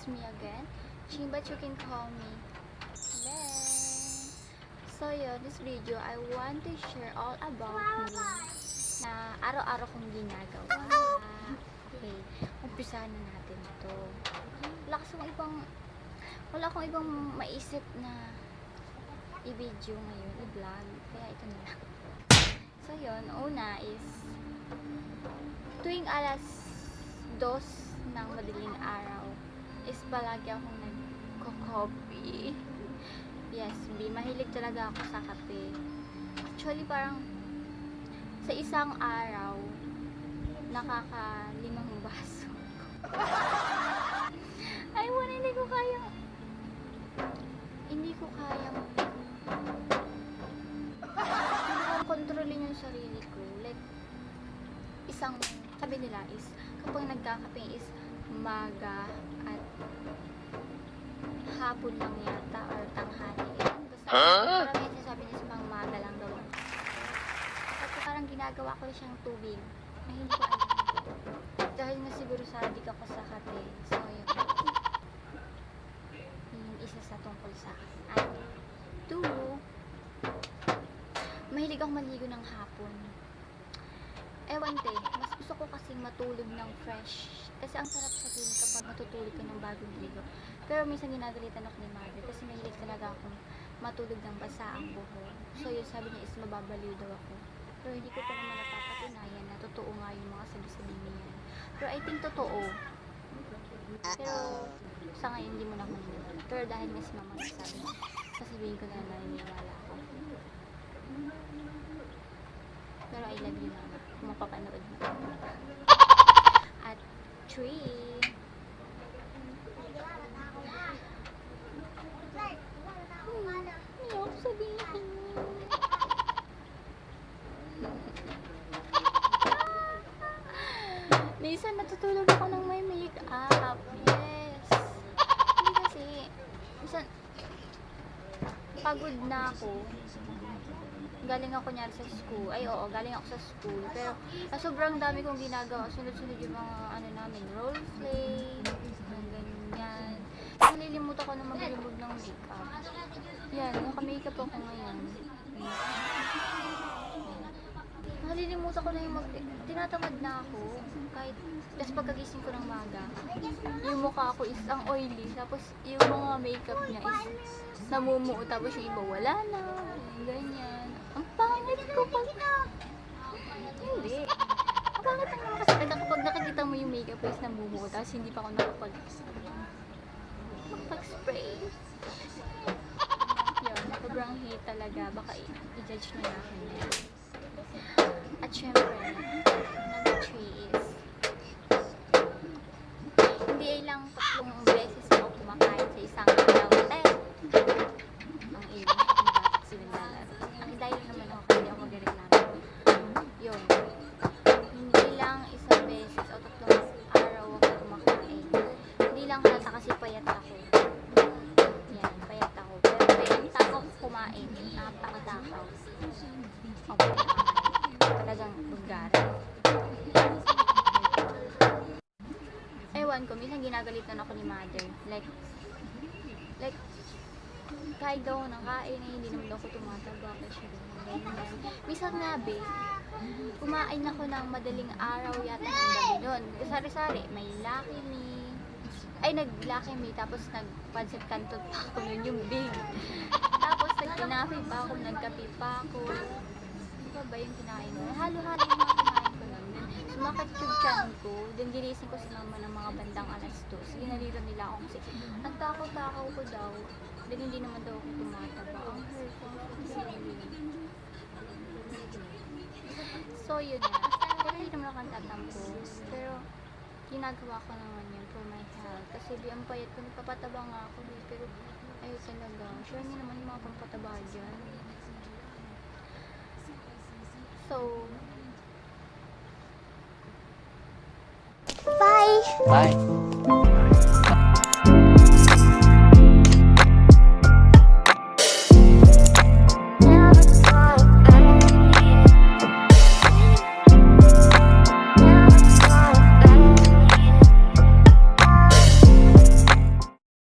me again, Ching, but you can call me Len. So yun, this video, I want to share all about me na araw-araw kong ginagawa. Okay, umpisahan na natin ito. Wala akong ibang maisip na i-video ngayon, i-vlog, kaya ito na lang. So yun, una is tuwing alas 2 ng madaling araw is palagi akong nagko-coffee. Yes, mahilig talaga ako sa kape. Actually, parang sa isang araw nakaka-5 baso. Ay, wala, hindi ko kaya kontrolin yung sarili ko. Like, sabi nila is, kapag nagkakape is maga at hapon lang yata or tanghali. Basta, parang yung sasabi niya sa mga maga lang daw. At parang ginagawa ko siyang tubig na hindi ko alam. Dahil nga siguro sa adik ako sa kape. So, yun. Yung isa sa tungkol sa akin. At 2, mahilig akong maligo ng hapon. Ewan te, mas gusto ko kasing matulog ng fresh. Kasi ang sarap sa feeling kapag matutulog ka ng bagong ligo. Pero minsan ginagalitan ako ni mother kasi mahilig talaga akong matulog ng basa ang buhok. So yun, sabi niya is mababaliw daw ako. Pero hindi ko pa naman napapatunayan na totoo nga yung mga sabi-sabi niya. Pero I think totoo. Pero sa ngayon hindi mo na maniniwala. Pero dahil nga si mama nagsabi niya, sasabihin ko na naniniwala ako. Pero I love you mama kung mapapanood mo. At 3, hindi ako sabihin. Minsan natutulog ako ng may make-up. Yes. Hindi kasi, minsan pagod na ako. Galing ako nyari sa school. Ay, oo, galing ako sa school. Pero, sobrang dami kong ginagawa. Sunod-sunod yung mga, namin, role play, ganyan. Nalilimutan ko na mag-remove ng makeup. Yan, naka-makeup ako ngayon. Nalilimutan ko na yung tinatamad na ako. Kahit, tapos pagkagising ko ng maga, yung mukha ko is ang oily. Tapos, yung mga makeup niya is namumuo. Tapos yung iba, wala na. Ganyan. Ang pangit ko pag... Hindi. Ang pangit ang naman kasi kapag nakikita mo yung makeup is namumuo. Tapos hindi pa ako nakapag-spray. Yun, sobrang hate talaga. Baka i-judge nyo na akin yan. At syempre, number 3 is hindi lang 3 beses ako kumakain sa isang araw. Ang ilang bakit sinundalan. Dahil naman ako, hindi ako magreklamo. Yun. Hindi lang 1 beses o 3 araw ako kumakain. Hindi lang halata kasi payat ako. Yan, payat ako. Pero payat ako kumain. Napakatakaw. Okay. Talagang bugara. Ewan ko, minsan ginagalitan ako ni mother. Like, kahit daw ako nakain, hindi naman daw ako tumataba. Kasi ganyan. Minsan nga, kumain ako ng madaling araw yata ng gabi nun. Sari-sari, may Lucky Me. Ay, nag-Lucky Me, tapos nag-pancit canton pa ako nun, yung big. Tapos nag-kinafe pa ako, nagkape pa ako. Ano ba yung kinain mo? Halo-halo yung mga kinain ko nun. Sumakit yung tiyan ko. Then ginising ko si mama ng mga bandang alas 2. Ginalito nila ako kasi nagtakaw-takaw ko daw. Then hindi naman daw ako tumataba. Ang hurt ko. So yun na. Pero hindi naman ako tatampo. Pero ginagawa ko naman yun for my health. Kasi ang payat ko, nagpapataba nga ako. Pero ayun talaga. Sure niyo naman yung mga pampataba dyan. So, bye! Bye!